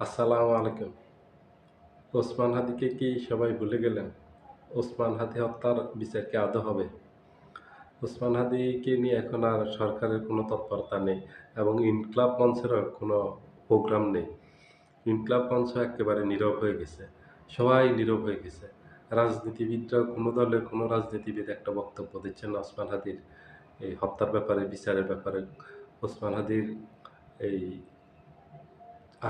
আসসালামু আলাইকুম। ওসমান হাদিকে কি সবাই ভুলে গেলেন? ওসমান হাদি হত্যার বিচার কি আদৌ হবে? ওসমান হাদিকে নিয়ে এখন আর সরকারের কোনো তৎপরতা নেই এবং ইনকিলাব মঞ্চেরও কোনো প্রোগ্রাম নেই। ইনকিলাব মঞ্চ একেবারে নীরব হয়ে গেছে। সবাই নীরব হয়ে গেছে। রাজনীতিবিদরাও কোনো দলের কোনো রাজনীতিবিদ একটা বক্তব্য দিচ্ছে না ওসমান হাদির এই হত্যার ব্যাপারে, বিচারের ব্যাপারে। ওসমান হাদির এই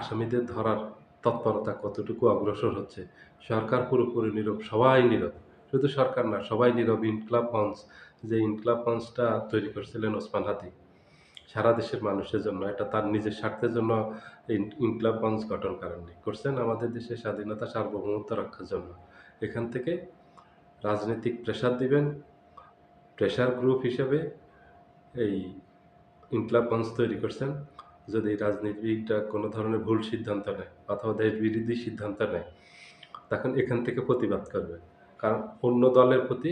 আসামিদের ধরার তৎপরতা কতটুকু অগ্রসর হচ্ছে। সরকার পুরোপুরি নীরব, সবাই নীরব। শুধু সরকার না, সবাই নীরব। ইনকিলাব মঞ্চ, যে ইনকিলাব মঞ্চটা তৈরি করছিলেন ওসমান হাদি সারা দেশের মানুষের জন্য, এটা তার নিজের স্বার্থের জন্য ইনকিলাব মঞ্চ গঠন করেননি। করছেন আমাদের দেশের স্বাধীনতা সার্বভৌমত্ব রক্ষার জন্য। এখান থেকে রাজনৈতিক প্রেশার দিবেন, প্রেশার গ্রুপ হিসেবে এই ইনকিলাব মঞ্চ তৈরি করছেন। যদি রাজনীতিবিদরা কোনো ধরনের ভুল সিদ্ধান্ত নেয় অথবা দেশবিরোধী সিদ্ধান্ত নেয়, তখন এখান থেকে প্রতিবাদ করবে। কারণ অন্য দলের প্রতি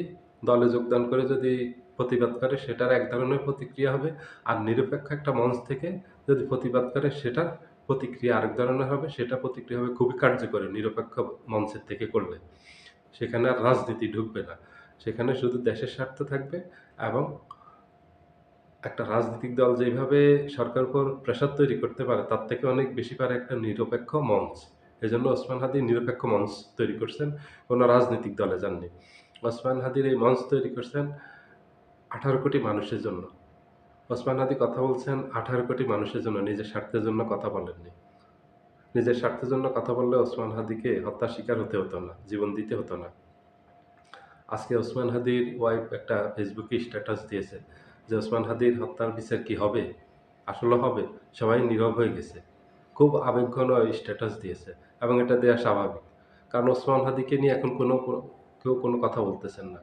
দলে যোগদান করে যদি প্রতিবাদ করে সেটার এক ধরনের প্রতিক্রিয়া হবে, আর নিরপেক্ষ একটা মঞ্চ থেকে যদি প্রতিবাদ করে সেটার প্রতিক্রিয়া আরেক ধরনের হবে। সেটা প্রতিক্রিয়া হবে খুবই কার্যকরী নিরপেক্ষ মঞ্চের থেকে করলে। সেখানে আর রাজনীতি ঢুকবে না। সেখানে শুধু দেশের স্বার্থ থাকবে এবং একটা রাজনৈতিক দল যেভাবে সরকারের উপর প্রেশার তৈরি করতে পারে, তার থেকে অনেক বেশি পারে একটা নিরপেক্ষ মঞ্চ। এজন্য ওসমান হাদি নিরপেক্ষ মঞ্চ তৈরি করছেন, কোনো রাজনৈতিক দলে যাননি। ওসমান হাদির এই মঞ্চ তৈরি করছেন ১৮ কোটি মানুষের জন্য। ওসমান হাদি কথা বলছেন ১৮ কোটি মানুষের জন্য, নিজের স্বার্থের জন্য কথা বলেননি। নিজের স্বার্থের জন্য কথা বললে ওসমান হাদিকে হত্যার শিকার হতে হতো না, জীবন দিতে হতো না। আজকে ওসমান হাদির ওয়াইফ একটা ফেসবুকে স্ট্যাটাস দিয়েছে যে ওসমান হাদির হত্যার বিচার কি হবে? আসলে হবে? সবাই নীরব হয়ে গেছে। খুব আবেগঘন স্ট্যাটাস দিয়েছে এবং এটা দেয়া স্বাভাবিক। কারণ ওসমান হাদিকে নিয়ে এখন কেউ কোনো কথা বলতেছেন না।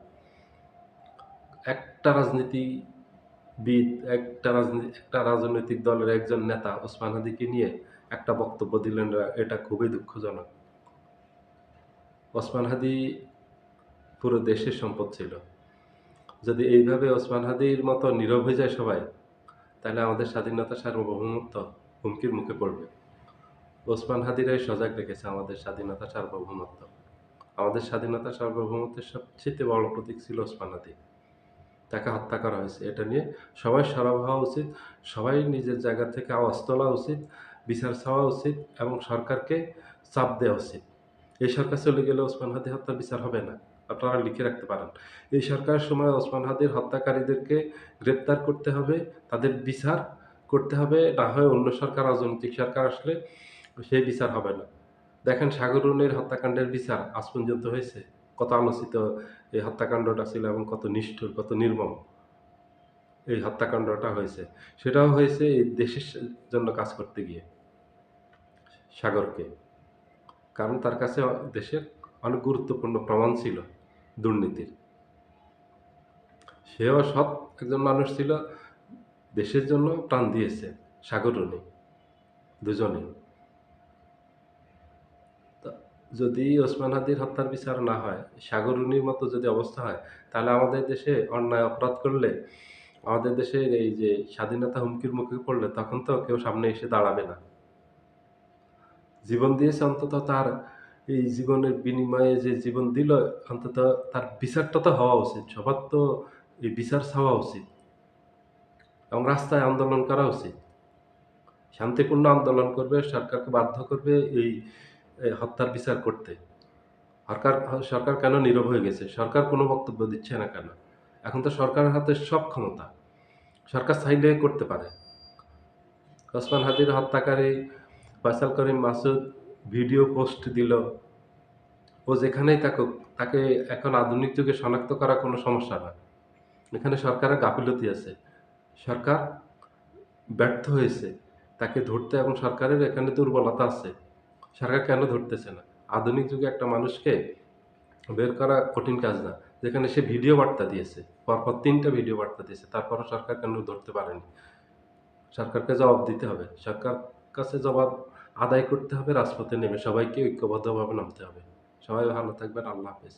একটা রাজনীতিবিদ, একটা রাজনৈতিক দলের একজন নেতা ওসমান হাদিকে নিয়ে একটা বক্তব্য দিলেন, এটা খুবই দুঃখজনক। ওসমান হাদি পুরো দেশের সম্পদ ছিল। যদি এইভাবে ওসমান হাদির মতো নীরব হয়ে যায় সবাই, তাহলে আমাদের স্বাধীনতা সার্বভৌমত্ব হুমকির মুখে পড়বে। ওসমান হাদিরাই সজাগ রেখেছে আমাদের স্বাধীনতা সার্বভৌমত্ব। আমাদের স্বাধীনতা সার্বভৌমত্বের সবচেয়ে বড় প্রতীক ছিল ওসমান হাদি। তাকে হত্যা করা হয়েছে। এটা নিয়ে সবাই সরব হওয়া উচিত। সবাই নিজের জায়গা থেকে আওয়াজ তোলা উচিত, বিচার চাওয়া উচিত এবং সরকারকে চাপ দেওয়া উচিত। এই সরকার চলে গেলে ওসমান হাদি হত্যার বিচার হবে না। আপনারা লিখে রাখতে পারেন। এই সরকারের সময় ওসমান হাদির হত্যাকারীদেরকে গ্রেপ্তার করতে হবে, তাদের বিচার করতে হবে। না হয় অন্য সরকার, রাজনৈতিক সরকার আসলে সেই বিচার হবে না। দেখেন সাগররুনির হত্যাকাণ্ডের বিচার আজ পর্যন্ত হয়েছে? কত আলোচিত এই হত্যাকাণ্ডটা ছিল এবং কত নিষ্ঠুর, কত নির্মম এই হত্যাকাণ্ডটা হয়েছে। সেটাও হয়েছে এই দেশের জন্য কাজ করতে গিয়ে, সাগরকে। কারণ তার কাছে দেশের অনেক গুরুত্বপূর্ণ প্রমাণ ছিল দুর্নীতির। সেও সৎ একজন মানুষ ছিল, দেশের জন্য প্রাণ দিয়েছে সাগররুনি, দুজনেই। তা যদি ওসমান হাদির হত্যার বিচার না হয়, সাগররুনির মতো যদি অবস্থা হয়, তাহলে আমাদের দেশে অন্যায় অপরাধ করলে, আমাদের দেশের এই যে স্বাধীনতা হুমকির মুখে পড়লে, তখন তো কেউ সামনে এসে দাঁড়াবে না। জীবন দিয়েছে, অন্তত তার এই জীবনের বিনিময়ে যে জীবন দিল, অন্তত তার বিচারটা তো হওয়া উচিত। সবার তো এই বিচার চাওয়া উচিত এবং রাস্তায় আন্দোলন করা উচিত। শান্তিপূর্ণ আন্দোলন করবে, সরকারকে বাধ্য করবে এই হত্যার বিচার করতে। সরকার সরকার কেন নীরব হয়ে গেছে? সরকার কোনো বক্তব্য দিচ্ছে না কেন? এখন তো সরকারের হাতে সব ক্ষমতা। সরকার চাইলে করতে পারে। ওসমান হাদির হত্যাকারী ফয়সাল করিম মাসুদ ভিডিও পোস্ট দিল। ও যেখানেই থাকুক, তাকে এখন আধুনিক যুগে শনাক্ত করা কোনো সমস্যা না। এখানে সরকারের গাফিলতি আছে। সরকার ব্যর্থ হয়েছে তাকে ধরতে এবং সরকারের এখানে দুর্বলতা আছে। সরকার কেন ধরতেছে না? আধুনিক যুগে একটা মানুষকে বের করা কঠিন কাজ না। যেখানে সে ভিডিও বার্তা দিয়েছে। পরপর ৩ টা ভিডিও বার্তা দিয়েছে। তারপরও সরকার কেন ধরতে পারেনি? সরকারকে জবাব দিতে হবে। সরকার কাছে জবাব আদায় করতে হবে, রাজপথে নেমে সবাইকে ঐক্যবদ্ধভাবে নামতে হবে। সবাই ভালো থাকবেন। আল্লাহ হাফেজ।